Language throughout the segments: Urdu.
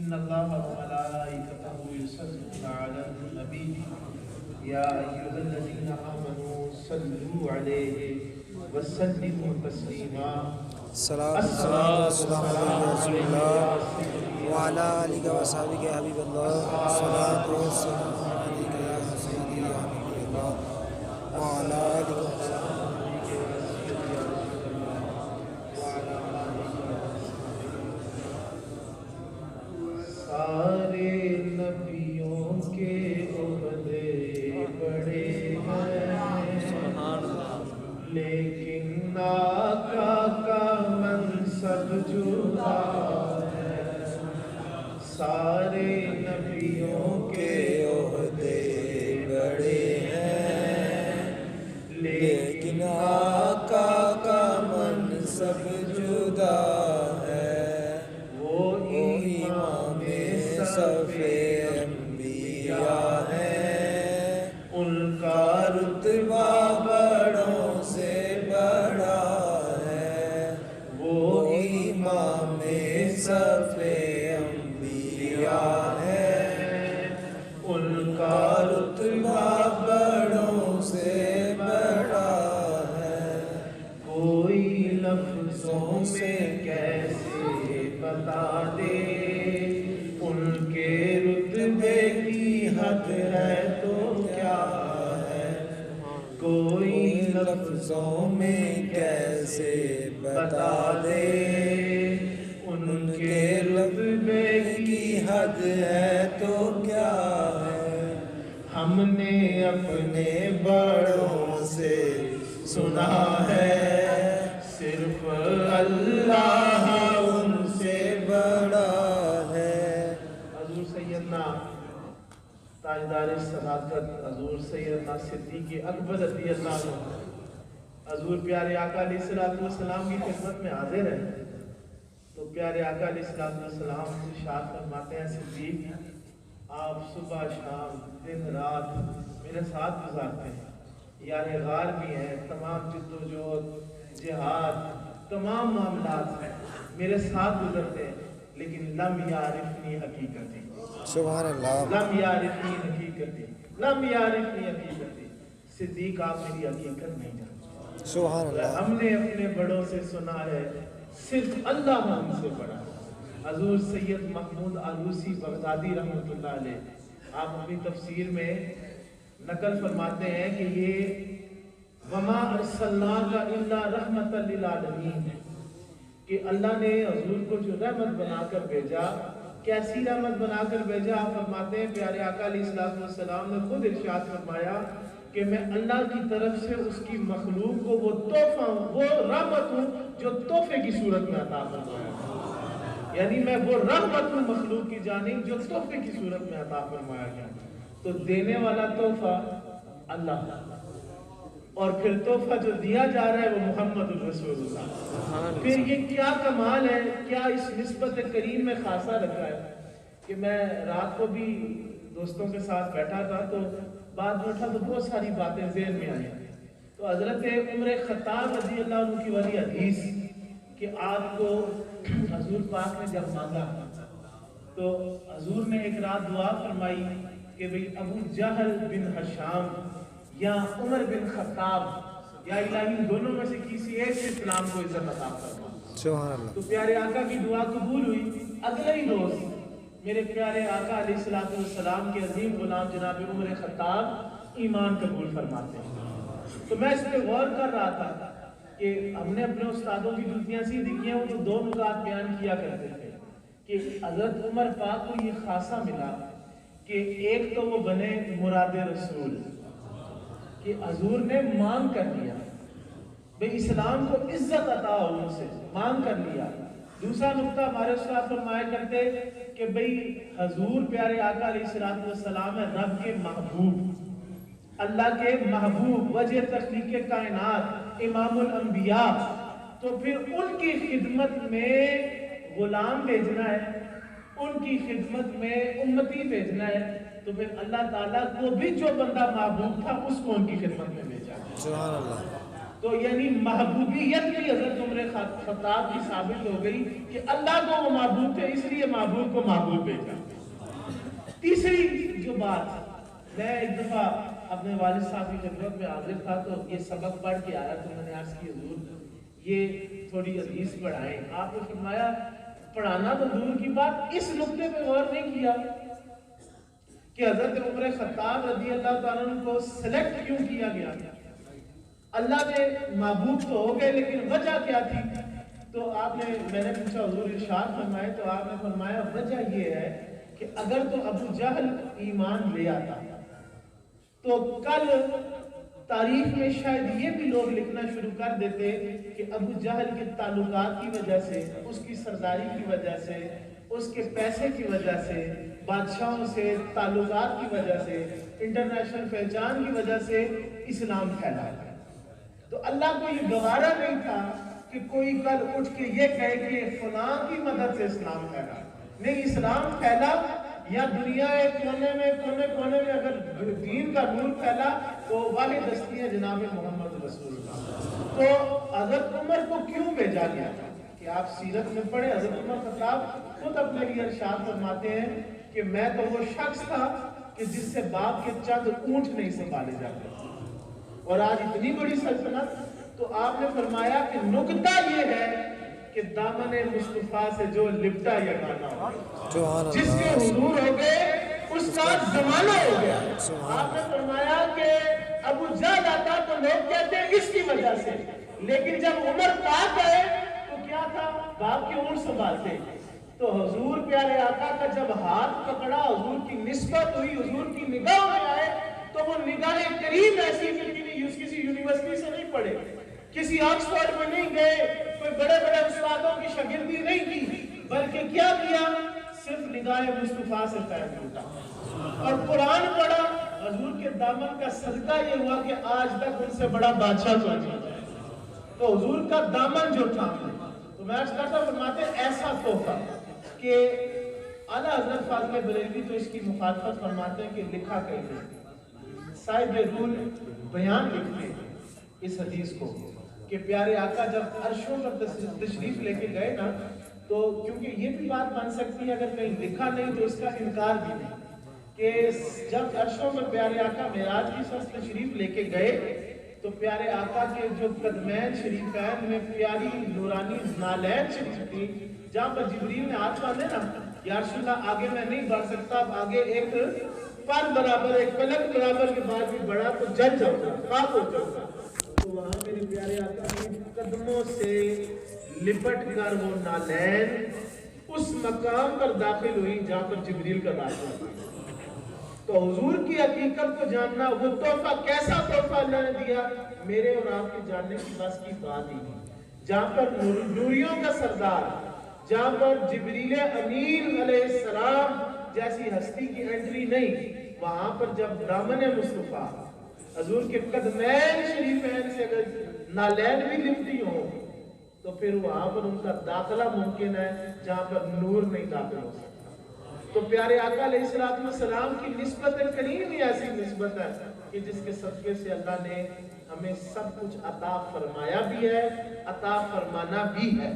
ان اللہ وملائکتہ یصلون علی النبی یا ایھا الذین آمنوا صلوا علیہ وسلموا تسلیما السلام علیکم وعلی آلہ وصحبہ یا حبیب اللہ الصلاۃ والسلام علیک یا سیدی یا نبی اللہ وعلی آلہ سارے نبیوں کے عہدے بڑے ہیں لیکن آقا کا منصب جدا ہے سارے نبیوں کے عہدے بڑے ہیں لیکن آقا کا منصب جدا ہے وہ امام صف انبیاء ہے ان کا رتبہ بڑوں سے بڑا ہے وہ امام صف انبیاء ہے ان کا رتبہ بڑوں سے بڑا ہے کوئی لفظوں میں کیسے بتا دے ان کے رتبے کی حد ہے تو کیا ہے کوئی لفظوں میں کیسے بتا دے ان کے رتبے کی حد ہے تو کیا ہے ہم نے اپنے بڑوں سے سنا ہے صرف اللہ ان سے بڑا ہے حضور سیدنا تاجدار صداقت حضور سیدنا صدیق اکبر رضی اللہ عنہ حضور پیارے آقا علیہ السلام کی خدمت میں حاضر ہیں تو پیارے آقا علیہ السلام ارشاد فرماتے ہیں صدیق آپ صبح شام دن رات میرے ساتھ گزارتے ہیں یار غار بھی ہیں تمام جد و جہد جہاد تمام معاملات ہیں میرے ساتھ گزرتے ہیں لیکن لم یعرفنی حقیقتی سبحان اللہ لم یعرفنی حقیقتی لم یعرفنی حقیقتی صدیق آپ میری حقیقت نہیں جانتے سبحان اللہ ہم نے اپنے بڑوں سے سنا ہے صرف اللہ ہم سے بڑا حضور سید محمود آلوسی بغدادی رحمۃ اللہ علیہ آپ اپنی تفسیر میں نقل فرماتے ہیں کہ یہ وما ارسلناک الا رحمۃ للعالمین کہ اللہ نے حضور کو جو رحمت بنا کر بھیجا کیسی رحمت بنا کر بھیجا آپ فرماتے ہیں پیارے آقا علیہ السلام نے خود ارشاد فرمایا کہ میں اللہ کی طرف سے اس کی مخلوق کو وہ تحفہ ہوں وہ رحمت ہوں جو تحفے کی صورت میں عطا فرمایا یعنی میں وہ رحمت ہوں مخلوق کی جانب جو تحفے کی صورت میں عطا فرمایا گیا تو دینے والا تحفہ اللہ اور پھر تحفہ جو دیا جا رہا ہے وہ محمد الرسول اللہ پھر یہ کیا کمال ہے کیا اس نسبت کریم میں خاصہ رکھا ہے کہ میں رات کو بھی دوستوں کے ساتھ بیٹھا تھا تو بعد میں اٹھا تو بہت ساری باتیں ذہن میں آئی تو حضرت عمر خطاب رضی اللہ عنہ کی والی حدیث کہ آپ کو حضور پاک نے جب مانگا تو حضور نے ایک رات دعا فرمائی کہ بھئی ابو جہل بن ہشام یا عمر بن خطاب یا الہی دونوں میں سے کسی ایک سے اسلام کو عزت عطا فرما سبحان اللہ تو پیارے آقا کی دعا قبول ہوئی اگلے ہی روز میرے پیارے آقا علیہ السلام کے عظیم غلام جناب عمر خطاب ایمان قبول فرماتے ہیں تو میں اس پہ غور کر رہا تھا کہ ہم نے اپنے استادوں کی جوتیاں سی دیکھی ہیں وہ تو دو نکات بیان کیا کرتے تھے کہ حضرت عمر پاک کو یہ خاصہ ملا کہ ایک تو وہ بنے مراد رسول کہ حضور نے مانگ کر لیا بھئی اسلام کو عزت عطا ہو ان سے مانگ کر لیا دوسرا نقطہ ہمارے استاد فرمایا کرتے کہ بھئی حضور پیارے آقا علیہ السلام ہے رب کے محبوب اللہ کے محبوب وجہ تخلیق کائنات امام الانبیاء تو پھر ان کی خدمت میں غلام بھیجنا ہے ان کی خدمت میں امتی بھیجنا ہے تو پھر اللہ تعالیٰ کو بھی جو بندہ محبوب تھا اس کو ان کی خدمت میں بھیجا سبحان اللہ تو یعنی محبوبیت بھی حضرت عمر خطاب کی ثابت ہو گئی کہ اللہ کو وہ محبوب تھے، اس لیے محبوب کو محبوب بھیجا۔ تیسری جو بات، میں ایک دفعہ اپنے والد صاحب کی خدمت میں حاضر تھا تو یہ سبق پڑھ کے آیا تو میں نے عرض کی حضور یہ تھوڑی حدیث پڑھائیں۔ آپ نے فرمایا پڑھانا تو دور کی بات، اس نقطے پہ غور نہیں کیا کہ حضرت عمر خطاب رضی اللہ تعالیٰ عنہ کو سلیکٹ کیوں کیا گیا؟ اللہ نے محبوب تو ہو گئے لیکن وجہ کیا تھی؟ تو میں نے پوچھا حضور ارشاد فرمائے، تو آپ نے فرمایا وجہ یہ ہے کہ اگر تو ابو جہل ایمان لے آتا تو کل تاریخ میں شاید یہ بھی لوگ لکھنا شروع کر دیتے کہ ابو جہل کے تعلقات کی وجہ سے، اس کی سرداری کی وجہ سے، اس کے پیسے کی وجہ سے، بادشاہوں سے تعلقات کی وجہ سے، انٹرنیشنل پہچان کی وجہ سے اسلام پھیلا ہے۔ تو اللہ کو یہ گوارا نہیں تھا کہ کوئی کل اٹھ کے یہ کہے کہ فلاں کی مدد سے اسلام پھیلا، نہیں، اسلام پھیلا یا دنیا کونے میں اگر دین کا نور پھیلا تو واحد ہستی ہے جناب محمد رسول اللہ۔ تو حضرت عمر کو کیوں بھیجا گیا تھا کہ آپ سیرت میں پڑھیں، حضرت عمر خطاب خود اپنے لیے ارشاد فرماتے ہیں کہ میں تو وہ شخص تھا کہ جس سے باپ کے چند اونٹ نہیں سنبھالے جاتے، اور آج اتنی بڑی سلطنت۔ تو آپ نے فرمایا کہ نکتہ یہ ہے کہ دامن مصطفیٰ سے جو لپٹا یگانہ ہو، جس کے حضور ہو گئے اس کا زمانہ ہو گیا۔ آپ نے فرمایا کہ ابو جہل آتا تو لوگ کہتے ہیں اس کی وجہ سے، لیکن جب عمر پاک آئے تو کیا تھا؟ باپ کے اونٹ سنبھالتے۔ تو حضور پیارے آقا کا جب ہاتھ پکڑا، حضور کی نسبت ہوئی، حضور کی نگاہ میں آئے تو وہ نگاہ کریم ایسی ملتی نہیں، کسی یونیورسٹی سے نہیں پڑھے، کسی آکسفورڈ میں نہیں گئے، کوئی بڑے بڑے استادوں کی شاگردی نہیں کی، بلکہ کیا کیا؟ صرف نگاہ مصطفیٰ سے پیر ٹوٹا اور قرآن پڑھا۔ حضور کے دامن کا صدقہ یہ ہوا کہ آج تک ان سے بڑا بادشاہ تو نہیں۔ تو حضور کا دامن جو تھا، تو میں عرض کرتا فرماتے ایسا تحفہ کہ اعلیٰ حضرت فاضل بریلوی تو اس کی مخالفت فرماتے ہیں کہ لکھا کہیں صاحب رول بیان لکھتے اس حدیث کو کہ پیارے آقا جب عرشوں پر تشریف لے کے گئے نا، تو کیونکہ یہ بھی بات بن سکتی ہے اگر کہیں لکھا نہیں تو اس کا انکار بھی نہیں، کہ جب عرشوں پر پیارے آقا معراج کی سب تشریف لے کے گئے تو پیارے آقا کے جو قدمین شریفین میں پیاری نورانی نالین شریف تھی، جہاں پر جبریل نے ہاتھ باندھے نا، یا رسول اللہ آگے میں نہیں بڑھ سکتا، اب آگے ایک پر برابر، ایک پلک برابر کے بعد بھی بڑا تو جل جاؤ گا، خاک ہو جاؤ گا۔ تو وہاں میرے پیارے آقا کی قدموں سے لپٹ کر وہ نالین اس مقام پر داخل ہوئی جہاں پر جبریل کا داخل ہوا۔ تو حضور کی حقیقت کو جاننا، وہ تحفہ کیسا تحفہ اللہ نے دیا، میرے اور آپ کے جاننے کی بس کی بات ہی نہیں۔ جہاں پر نوریوں کا سردار، جہاں پر جبریل امین علیہ السلام جیسی ہستی کی انٹری نہیں، وہاں پر جب دامن مصطفیٰ حضور کے قدمین شریفین سے اگر نالین بھی لپٹی ہوں تو پھر وہاں پر ان کا داخلہ ممکن ہے جہاں پر نور نہیں داخل ہو سکتا۔ تو پیارے آقا علیہ السلام کی نسبت کریم ہی ایسی نسبت ہے کہ جس کے صدقے سے اللہ نے ہمیں سب کچھ عطا فرمایا بھی ہے، عطا فرمانا بھی ہے۔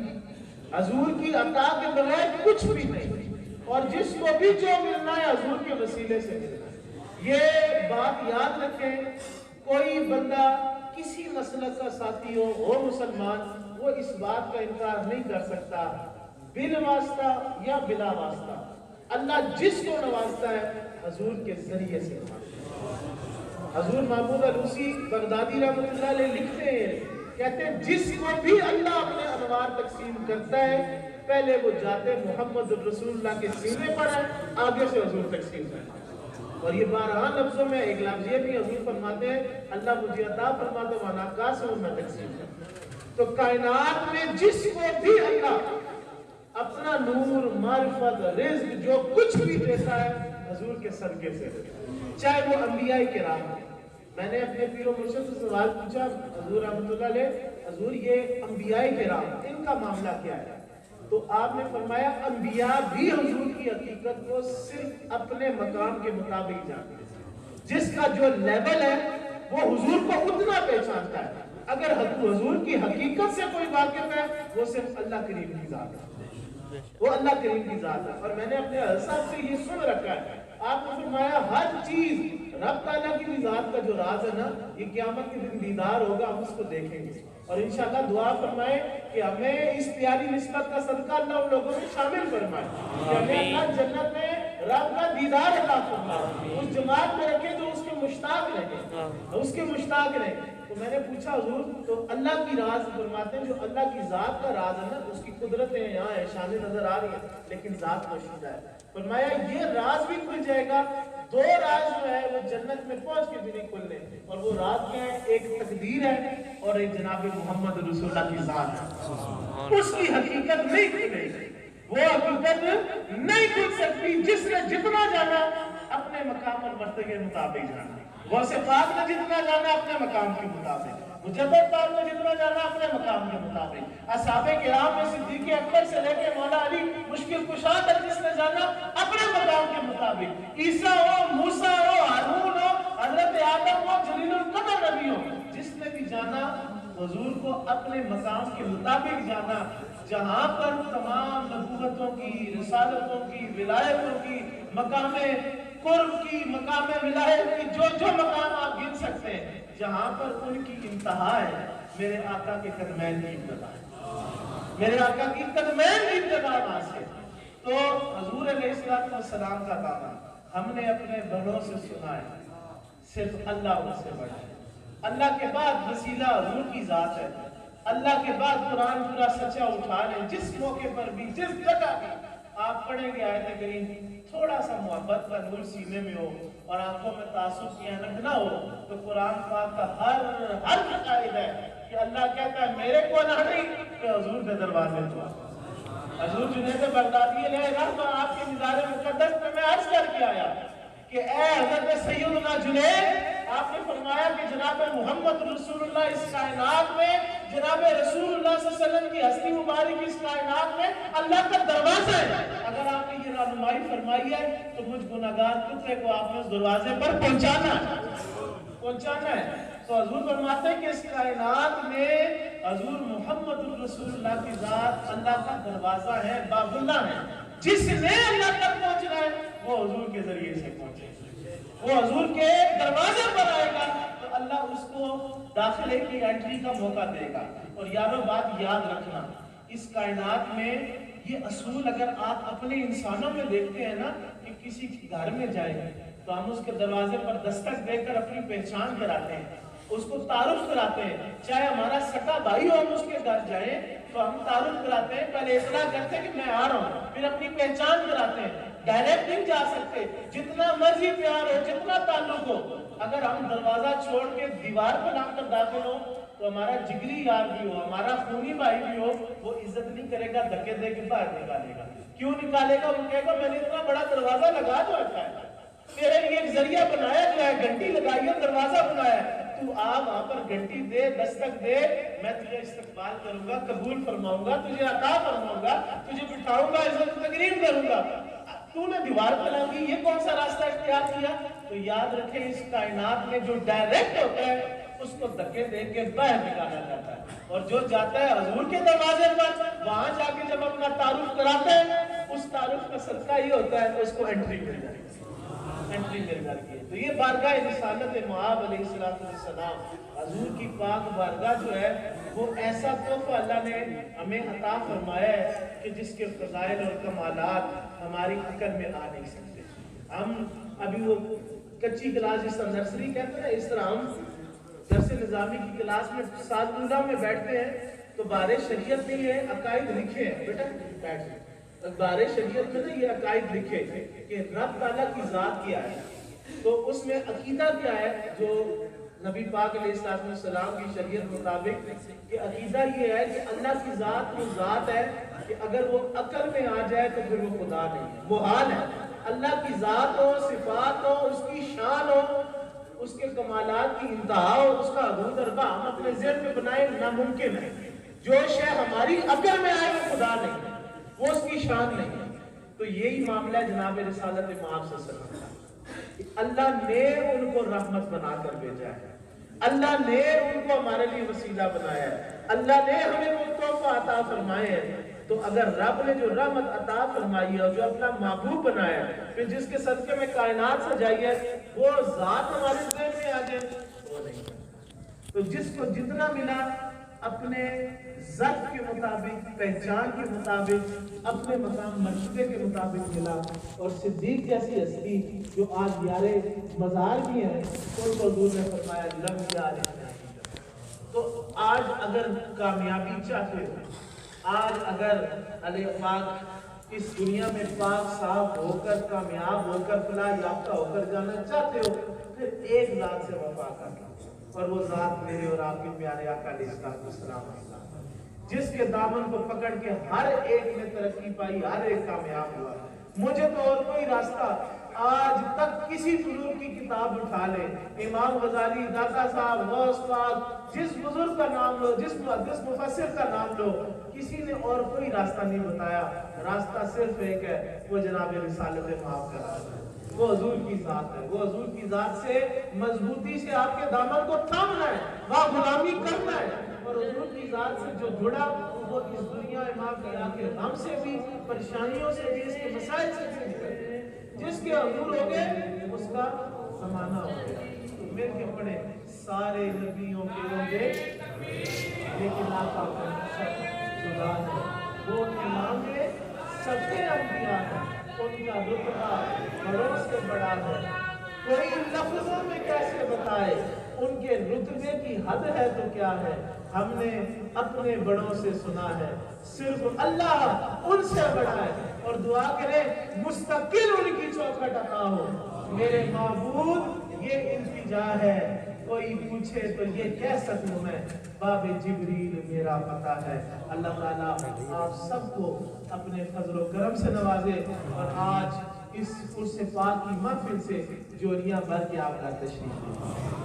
حضور کی عطا کے بغیر کچھ بھی نہیں، اور جس کو بھی جو ملنا ہے حضور کے وسیلے سے ملنا ہے۔ یہ بات یاد رکھیں، کوئی بندہ کسی مسلک کا ساتھی ہو مسلمان، وہ اس بات کا انکار نہیں کر سکتا، بالواسطہ یا بلا واسطہ اللہ جس کو نوازتا ہے حضور کے ذریعے سے نوازتا ہے۔ حضور محمود علوسی بغدادی رحمۃ اللہ علیہ لکھتے ہیں، کہتے ہیں جس کو بھی اللہ اپنے انوار تقسیم کرتا ہے پہلے وہ جاتے محمد رسول اللہ کے سینے پر ہے، آگے سے حضور تقسیم کرتا ہے۔ اور یہ 12 لفظوں میں ایک لفظ یہ بھی حضور فرماتے ہیں، اللہ مجھے عطا فرماتا ہے وانا کاس ہوں میں تقسیم کرتا ہوں۔ تو کائنات میں جس کو بھی اللہ اپنا نور، معرفت، رزق جو کچھ بھی دیتا ہے حضور کے صدقے سے، چاہے وہ انبیاء کرام ہیں۔ میں نے اپنے پیر و مرشد سے سوال پوچھا حضور رحمۃ اللہ علیہ، حضور یہ انبیاء کرام ان کا معاملہ کیا ہے؟ تو آپ نے فرمایا انبیاء بھی حضور کی حقیقت کو صرف اپنے مقام کے مطابق جانتے ہیں، جس کا جو لیول ہے وہ حضور کو اتنا پہچانتا ہے۔ اگر حضور کی حقیقت سے کوئی واقف ہے وہ صرف اللہ کریم کی ذات ہے، وہ اللہ کریم کی ذات ہے۔ اور میں نے اپنے صاحب سے یہ سن رکھا ہے، آپ نے فرمایا ہر چیز رب تعالیٰ کی ذات کا جو راز ہے نا، یہ قیامت کے دن دیدار ہوگا، ہم اس کو دیکھیں گے۔ اور انشاءاللہ دعا فرمائے کہ ہمیں اس پیاری نسبت کا صدقہ اللہ ان لوگوں میں شامل فرمائے کہ ہمیں اللہ جنت میں رب کا دیدار عطا فرمائے، اس جماعت میں رکھے جو اس کے مشتاق رہیں، اس کے مشتاق رہیں۔ تو میں نے پوچھا حضور تو اللہ کی راز فرماتے ہیں جو اللہ کی ذات کا راز ہے نا، اس کی قدرتیں یہاں احسان نظر آ رہی ہیں لیکن ذات پوشیدہ ہے۔ فرمایا یہ راز بھی کھل جائے گا، دو راز جو ہے وہ جنت میں پہنچ کے بھی نہیں کھلنے، اور وہ راز کیا ہے؟ ایک تقدیر ہے اور ایک جناب محمد رسول اللہ کی ذات ہے۔ اس کی حقیقت نہیں کھلے گی، وہ حقیقت نہیں کھل سکتی۔ جس نے جتنا جانا اپنے مقام اور مرتبے کے مطابق جانا، غوث پاک نے جتنا جانا اپنے مقام کے مطابق، مجدد پاک نے جتنا جانا اپنے مقام کے مطابق، اصحاب کرام میں صدیق اکبر سے لے کے مولا علی مشکل کشا تک جس نے جانا اپنے مقام کے مطابق، عیسیٰ ہو، موسیٰ ہو، ہارون ہو، حضرت آدم ہو، جلیل القدر نبی ہو، جس نے بھی جانا حضور کو اپنے مقام کے مطابق جانا۔ جہاں پر تمام نبوتوں کی، رسالتوں کی، ولایتوں کی، مقام قرب کی، مقام ولایت کی، جو مقام آپ گن سکتے ہیں، جہاں پر ان کی انتہا ہے، میرے آقا کے قدمین کی ابتدا ہے، میرے آقا کی قدمین کی ابتدا وہاں سے۔ تو حضور علیہ السلام کا دعویٰ ہم نے اپنے بڑوں سے سنا ہے، صرف اللہ ان سے بڑا ہے، اللہ کے بعد وسیلہ حضور کی ذات ہے، اللہ کے بعد قرآن پورا سچا اٹھا لیں، جس موقع پر بھی، جس جگہ بھی آپ پڑھیں گے آیت کریم، تھوڑا سا محبت کا نور سینے میں ہو اور آنکھوں میں تعصب کی اینک نہ ہو، تو قرآن پاک کا ہر قائد ہے کہ اللہ کہتا ہے میرے کو نہ نہیں کہ حضور کے دروازے تو حضور جنید بغدادی علیہ السلام آپ کے مزار مقدس میں عرض کر کے آیا کہ اے حضرت سیدنا جنید، آپ نے فرمایا کہ جناب محمد رسول اللہ اس کائنات میں، جناب رسول اللہ صلی اللہ علیہ وسلم کی ہستی مبارک اس کائنات میں اللہ کا دروازہ ہے۔ اگر آپ نے یہ رہنمائی فرمائی ہے تو مجھ گناہگار کتے کو آپ نے اس دروازے پر پہنچانا ہے۔ تو حضور فرماتے ہیں کہ اس کائنات میں حضور محمد رسول اللہ کی ذات اللہ کا دروازہ ہے، باب اللہ ہے۔ جس نے اللہ تک پہنچنا ہے وہ حضور کے ذریعے سے پہنچے، وہ حضور کے دروازے پر آئے گا تو اللہ اس کو داخلے کی انٹری کا موقع دے گا۔ اور یارو بات یاد رکھنا، اس کائنات میں یہ اصول اگر آپ اپنے انسانوں میں دیکھتے ہیں نا کہ کسی گھر میں جائیں تو ہم اس کے دروازے پر دستک دے کر اپنی پہچان کراتے ہیں، اس کو تعارف کراتے ہیں، چاہے ہمارا سکا بھائی ہو ہم اس کے گھر جائیں تو ہم تعارف کراتے ہیں، پہلے اطلاع کرتے ہیں کہ میں آ رہا ہوں، پھر اپنی پہچان کراتے ہیں۔ ڈائریکٹ نہیں جا سکتے، جتنا مرضی پیار ہو، جتنا تعلق ہو، اگر ہم دروازہ چھوڑ کے دیوار پر نام کر داخل ہو تو ہمارا جگری یار بھی ہو، ہمارا خونی بھائی بھی ہو، وہ عزت نہیں کرے گا، دھکے دے کے باہر نکالے گا۔ کیوں نکالے گا؟ وہ کہے گا میں نے اتنا بڑا دروازہ لگا جو رکھا ہے، تیرے لیے ایک ذریعہ بنایا جو ہے، گھنٹی لگائی ہے، دروازہ بنایا ہے، تو آ وہاں پر گھنٹی دے، دستک دے، میں تجھے استقبال کروں گا، قبول فرماؤں گا، تجھے عطا فرماؤں گا، تجھے بٹھاؤں گا، عزت و تکریم کروں گا۔ تو نے دیوار پر لگی، یہ کون سا راستہ اختیار کیا؟ تو یاد رکھیں اس کائنات میں جو ڈائریکٹ ہوتا ہے اس کو دھکے دے کے باہر نکالا جاتا ہے، اور جو جاتا ہے حضور کے دروازے پر وہاں جا کے جب اپنا تعارف کراتے ہیں، اس تعارف کا صدقہ یہ ہوتا ہے کہ اس کو انٹری مل جائے، انٹری مل جاتی ہے۔ تو یہ بارگاہ رسالت مآب علیہ السلام، حضور کی پاک بارگاہ جو ہے وہ ایسا تحفہ اللہ نے ہمیں عطا فرمایا ہے کہ جس کے فضائل اور کمالات ہماری عقل میں آ نہیں سکتے۔ ہم ابھی وہ کچی کلاس جس طرح نرسری کہتے ہیں، اس طرح ہم درس نظامی کی کلاس میں سال اولہ میں بیٹھتے ہیں تو بارے شریعت میں یہ عقائد لکھے ہیں، بیٹا بیٹھ، بارے شریعت میں یہ عقائد لکھے کہ رب تعالیٰ کی ذات کیا ہے، تو اس میں عقیدہ کیا ہے جو نبی پاک علیہ السلام کی شریعت مطابق کہ عقیدہ یہ ہے کہ اللہ کی ذات وہ ذات ہے کہ اگر وہ عقل میں آ جائے تو پھر وہ خدا نہیں ہے، وہ حال ہے۔ اللہ کی ذات ہو، صفات ہو، اس کی شان ہو، اس کے کمالات کی انتہا ہو، اس کا حدود اربع ہم اپنے ذہن میں بنائیں ناممکن ہے۔ جو شے ہماری عقل میں آئے وہ خدا نہیں ہے، وہ اس کی شان نہیں ہے۔ تو یہی معاملہ ہے جناب رسالت مآب صلی اللہ علیہ وسلم کا، اللہ نے ان کو رحمت بنا کر بھیجا ہے، اللہ نے ان کو ہمارے لیے وسیلہ بنایا ہے، اللہ نے ہمیں وہ تحفہ عطا فرمائے ہیں۔ تو اگر رب نے جو رحمت عطا فرمائی ہے اور جو اپنا محبوب بنایا ہے، پھر جس کے صدقے میں کائنات سجائی ہے، وہ ذات ہمارے ذہن میں آ جائے وہ نہیں۔ تو جس کو جتنا ملا اپنے ذات کے مطابق، پہچان کے مطابق، اپنے مقام مرتبے کے مطابق ملا۔ اور صدیق جیسی ہستی جو آج یارے مزار بھی ہیں، ان کو حضور نے فرمایا لم یار۔ تو آج اگر کامیابی چاہتے ہو، آج اگر علیہ پاک اس دنیا میں پاک صاف ہو کر، کامیاب ہو کر، فلاح یافتہ ہو کر جانا چاہتے ہو، پھر ایک ذات سے وفا کرنا، اور وہ ذات میرے اور آپ کے پیارے آقا علیہ السلام، جس کے دامن کو پکڑ کے ہر ایک نے ترقی پائی، ہر ایک کامیاب ہوا۔ مجھے تو اور کوئی راستہ آج تک کسی بزرگ کی کتاب اٹھا لے، امام غزالی، داتا صاحب، غوث پاک، جس بزرگ کا نام لو، جس محدث مفسر کا نام لو، کسی نے اور کوئی راستہ نہیں بتایا۔ راستہ صرف ایک ہے، وہ جناب رسالت معاف کرا ہے، وہ حضور کی ذات ہے۔ وہ حضور کی ذات سے مضبوطی سے آپ کے دامن کو تھامنا ہے، وہ غلامی کرنا ہے، اور حضور کی ذات سے جو جڑا وہ اس دنیا ماں کے غم سے بھی، پریشانیوں سے بھی، اس کے مسائل سے بھی نکلے۔ جس کے حضور ہو گئے اس کا زمانہ ہو گیا۔ مل کے پڑھے، سارے نبیوں کے ہوگے لیکن آقا کا سب جدا ہے، وہ امام ہے سب کے انبیاء ہیں، ان کا رتبہ بڑوں سے بڑا ہے، کوئی لفظوں میں کیسے بتائے ان کے رتبے کی حد ہے تو کیا ہے۔ ہم نے اپنے بڑوں سے سنا ہے، صرف اللہ ان سے بڑا ہے، اور دعا کریں مستقل ان کی چوکھٹ عطا ہو۔ میرے معبود یہ التجا ہے، کوئی پوچھے تو یہ کہہ سکوں میں باب جبریل میرا پتہ ہے۔ اللہ تعالیٰ آپ سب کو اپنے فضل و کرم سے نوازے، اور آج اس عرس پاک کی محفل سے جوڑیاں بھر کے آپ کا تشریف دیں۔